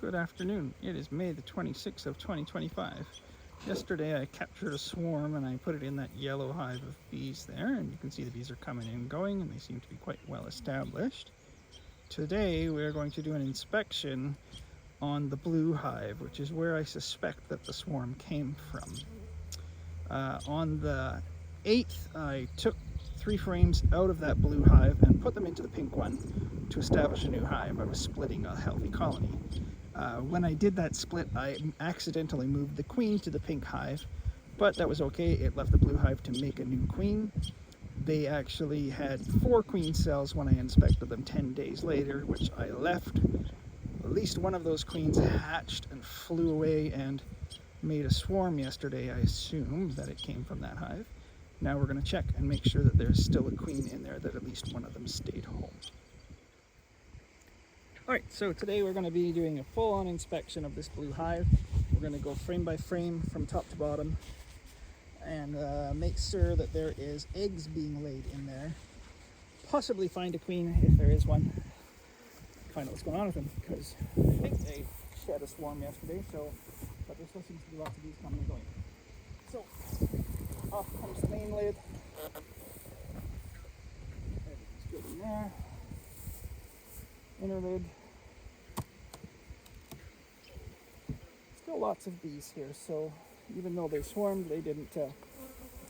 Good afternoon. It is May the 26th of 2025. Yesterday I captured a swarm and I put it in that yellow hive of bees there, and you can see the bees are coming and going and they seem to be quite well established. Today we are going to do an inspection on the blue hive, which is where I suspect that the swarm came from. On the 8th I took 3 frames out of that blue hive and put them into the pink one to establish a new hive. I was splitting a healthy colony. When I did that split, I accidentally moved the queen to the pink hive, but that was okay. It left the blue hive to make a new queen. They actually had 4 queen cells when I inspected them 10 days later, which I left. At least one of those queens hatched and flew away and made a swarm yesterday. I assume that it came from that hive. Now we're going to check and make sure that there's still a queen in there, that at least one of them stayed home. Alright, so today we're going to be doing a full-on inspection of this blue hive. We're going to go frame by frame from top to bottom and make sure that there is eggs being laid in there. Possibly find a queen if there is one. Find out what's going on with them, because I think they shed a swarm yesterday, but there still seems to be lots of bees coming and going. So, off comes the main lid. Everything's good in there. Inner lid. Still lots of bees here, so even though they swarmed, they didn't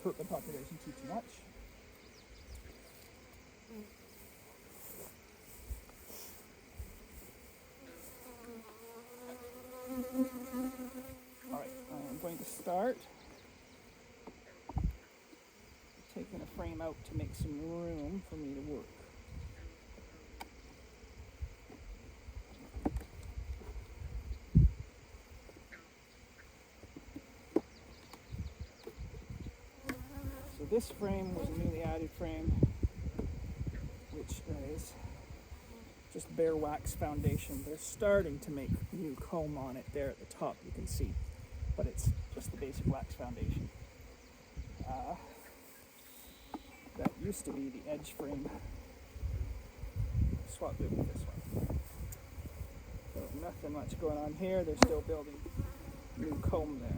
hurt the population too much. Alright, I'm going to start taking a frame out to make some room for me to work. This frame was a newly added frame, which is just bare wax foundation. They're starting to make new comb on it there at the top, you can see, but it's just the basic wax foundation. That used to be the edge frame. Swapped it with this one. So nothing much going on here. They're still building new comb there.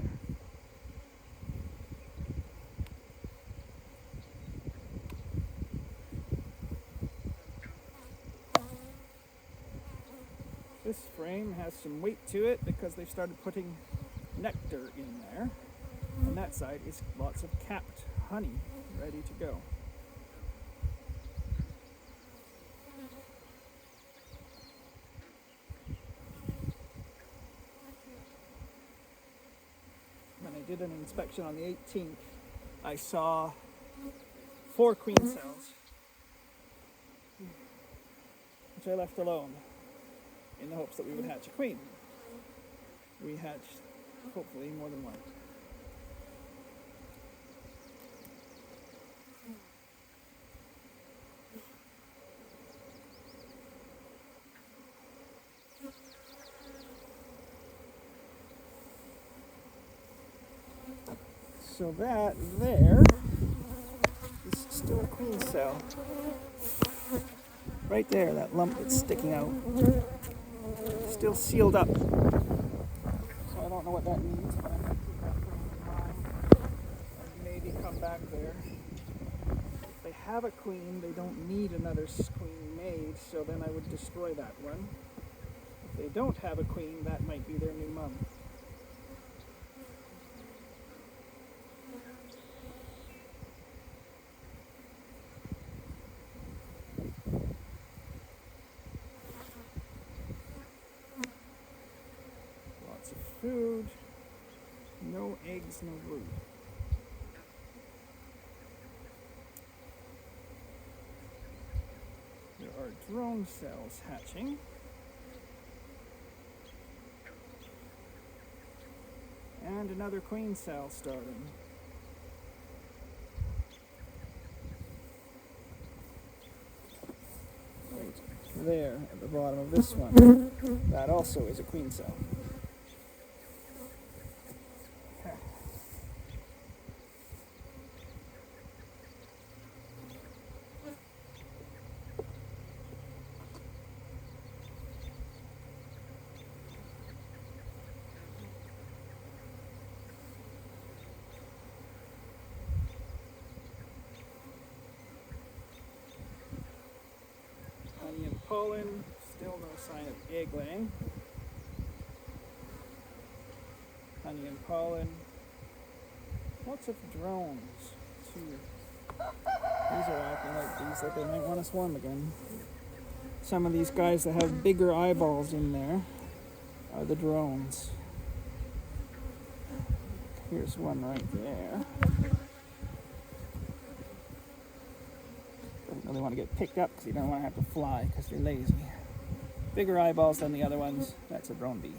This frame has some weight to it because they've started putting nectar in there, and that side is lots of capped honey ready to go. When I did an inspection on the 18th, I saw 4 queen cells, which I left alone in the hopes that we would hatch a queen. We hatched, hopefully, more than one. So that there is still a queen cell. Right there, that lump that's sticking out. Still sealed up. So I don't know what that means, but I'm going to keep that frame in mind and maybe come back there. If they have a queen, they don't need another queen made, so then I would destroy that one. If they don't have a queen, that might be their new mum. Food, no eggs, no brood. There are drone cells hatching. And another queen cell starting. Right there at the bottom of this one. That also is a queen cell. pollen, still no sign of egg laying. Honey and pollen. Lots of drones too. These are acting like bees that they might want to swarm again. Some of these guys that have bigger eyeballs in there are the drones. Here's one right there. Doesn't really want to get picked up because you don't want to have to fly because they're lazy. Bigger eyeballs than the other ones. That's a drone bee.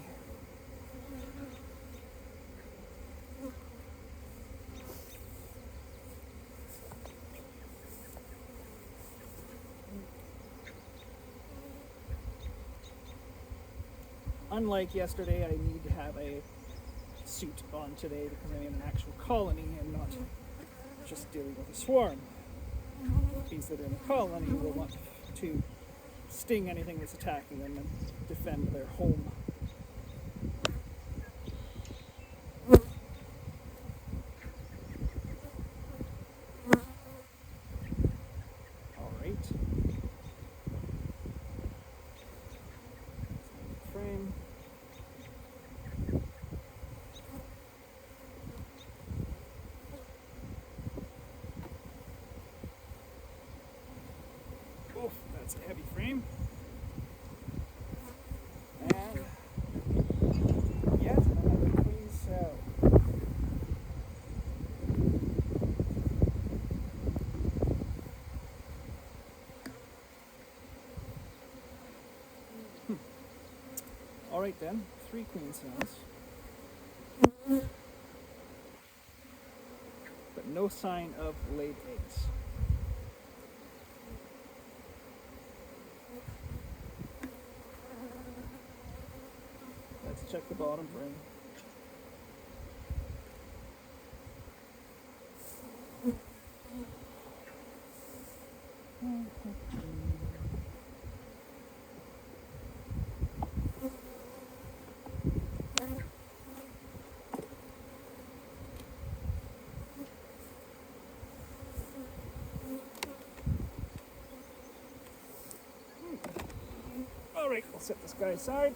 Unlike yesterday, I need to have a suit on today because I'm in an actual colony and not just dealing with a swarm. Bees that are in a colony will want to sting anything that's attacking them and defend their home. All right. Frame. Oof, that's a heavy frame. And yet another queen cell. All right then, 3 queen cells. But no sign of laid eggs. Let's check the bottom frame. All right, we'll set this guy aside.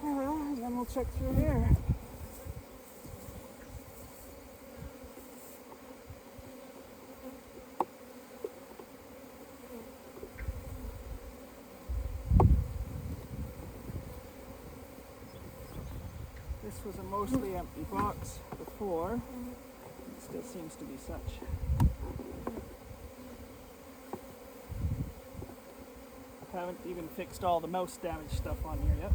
And then we'll check through here. This was a mostly empty box before. It still seems to be such. I haven't even fixed all the mouse damage stuff on here yet.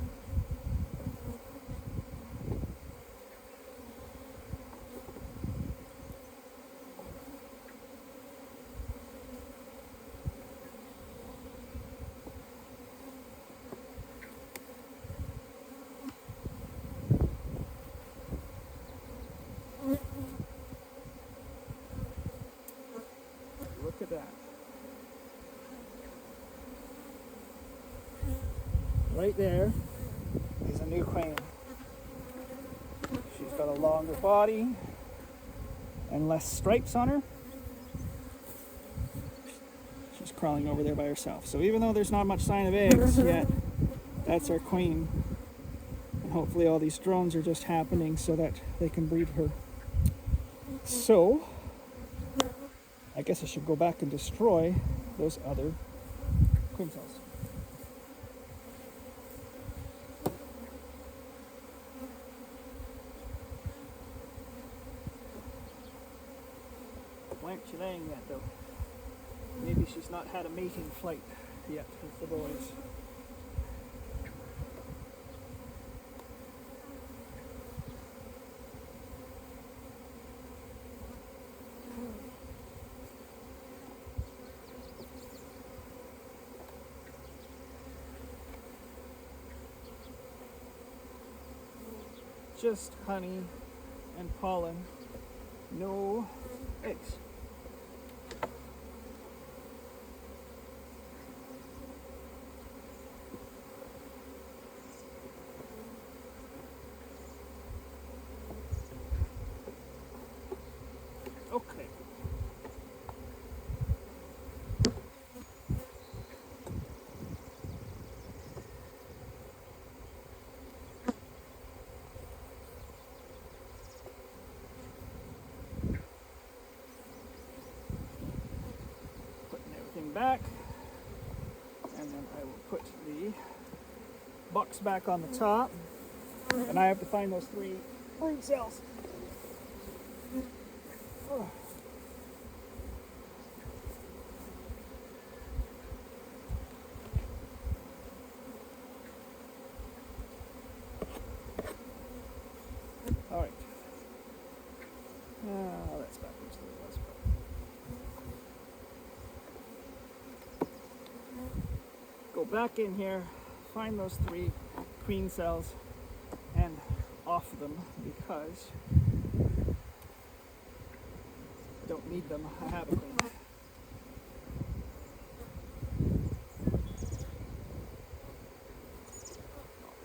Look at that. Right there is a new queen. She's got a longer body and less stripes on her. She's crawling over there by herself. So even though there's not much sign of eggs yet, that's our queen. And hopefully all these drones are just happening so that they can breed her. So I guess I should go back and destroy those other queen cells. Why aren't you laying yet, though? Maybe she's not had a mating flight yet with the boys. Just honey and pollen, no eggs. Okay. them back, and then I will put the box back on the top, and I have to find those 3 queen cells. Oh. All right. That's backwards the way it was. Go back in here, find those 3 queen cells, and off them because I don't need them. I have a queen.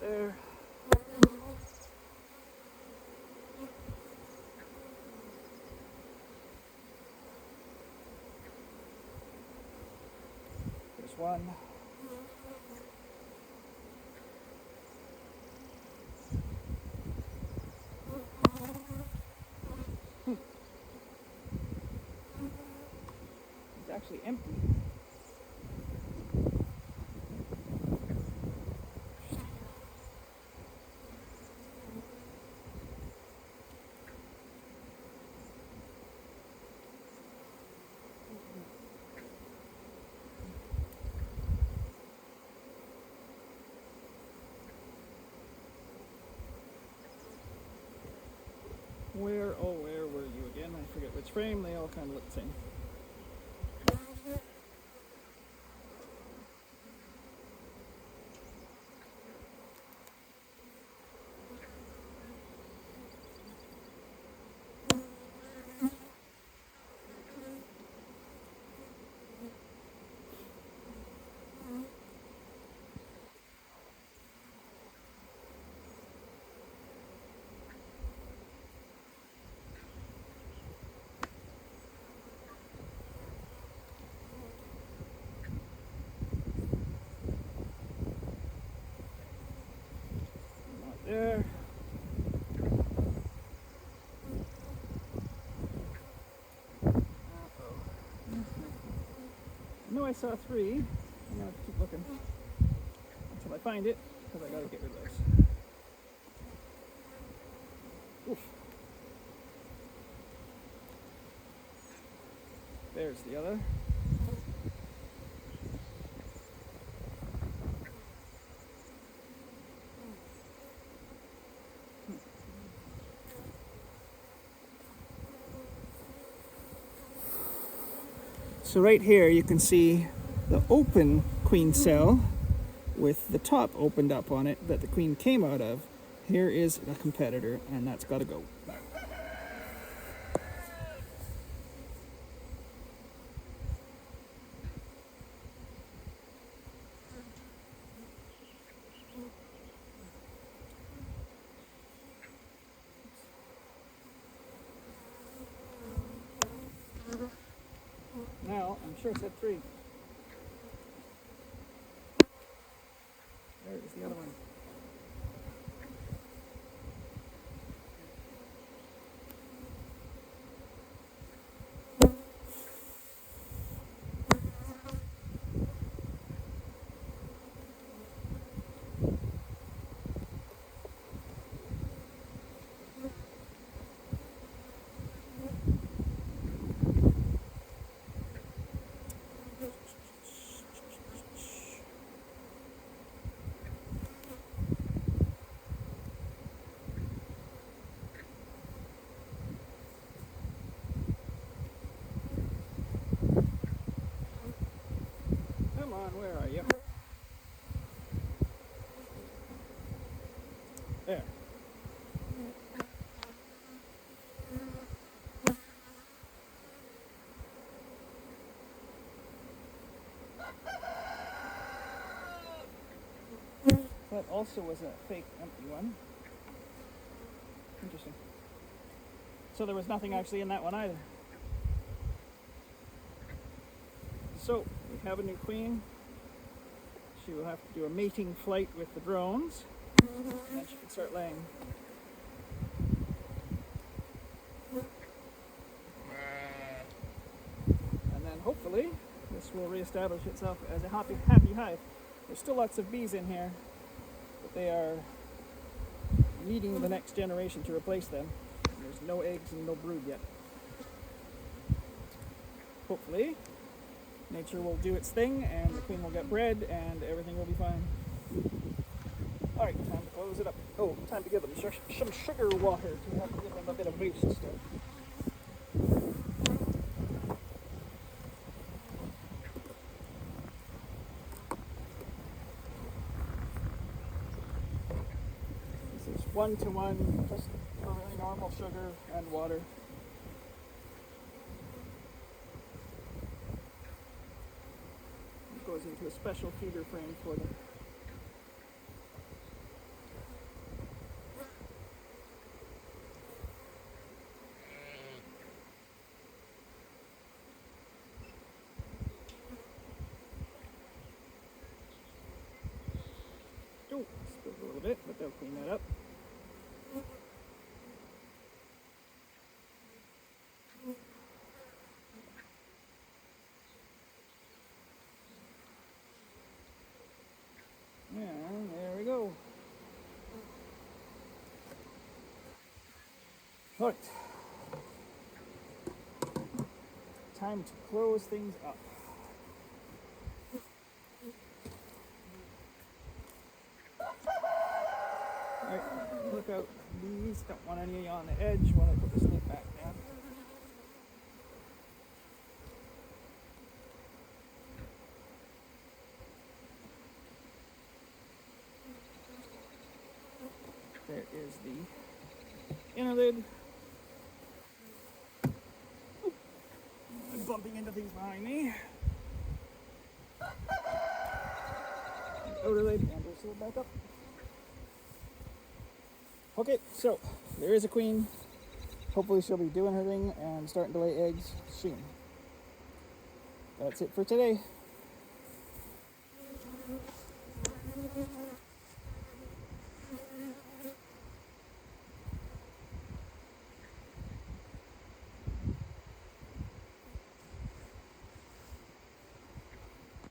There. There's one. It's actually empty. Where were you again? I forget which frame. They all kind of look the same. There. I know I saw 3. I'm gonna have to keep looking until I find it, because I gotta get rid of those. Oof. There's the other. So right here you can see the open queen cell with the top opened up on it that the queen came out of. Here is a competitor, and that's got to go. Now, I'm sure I said 3. There is the other one. Come on, where are you? There. That also was a fake empty one. Interesting. So there was nothing actually in that one either. So we have a new queen. She will have to do a mating flight with the drones, and then she can start laying. And then hopefully this will reestablish itself as a happy hive. There's still lots of bees in here, but they are needing the next generation to replace them. There's no eggs and no brood yet. Hopefully, nature will do its thing and the queen will get bred and everything will be fine. Alright, time to close it up. Oh, time to give them some sugar water to help give them a bit of boost still. This is 1-to-1, just really normal sugar and water. It goes into a special feeder frame for them. Oh, spilled a little bit, but they'll clean that up. And there we go. All right. Time to close things up. Alright, look out, bees, don't want any on the edge when I put this lid back down. There is the inner lid. I'm bumping into things behind me. Outer lid, and this lid back up. Okay, so there is a queen. Hopefully she'll be doing her thing and starting to lay eggs soon. That's it for today.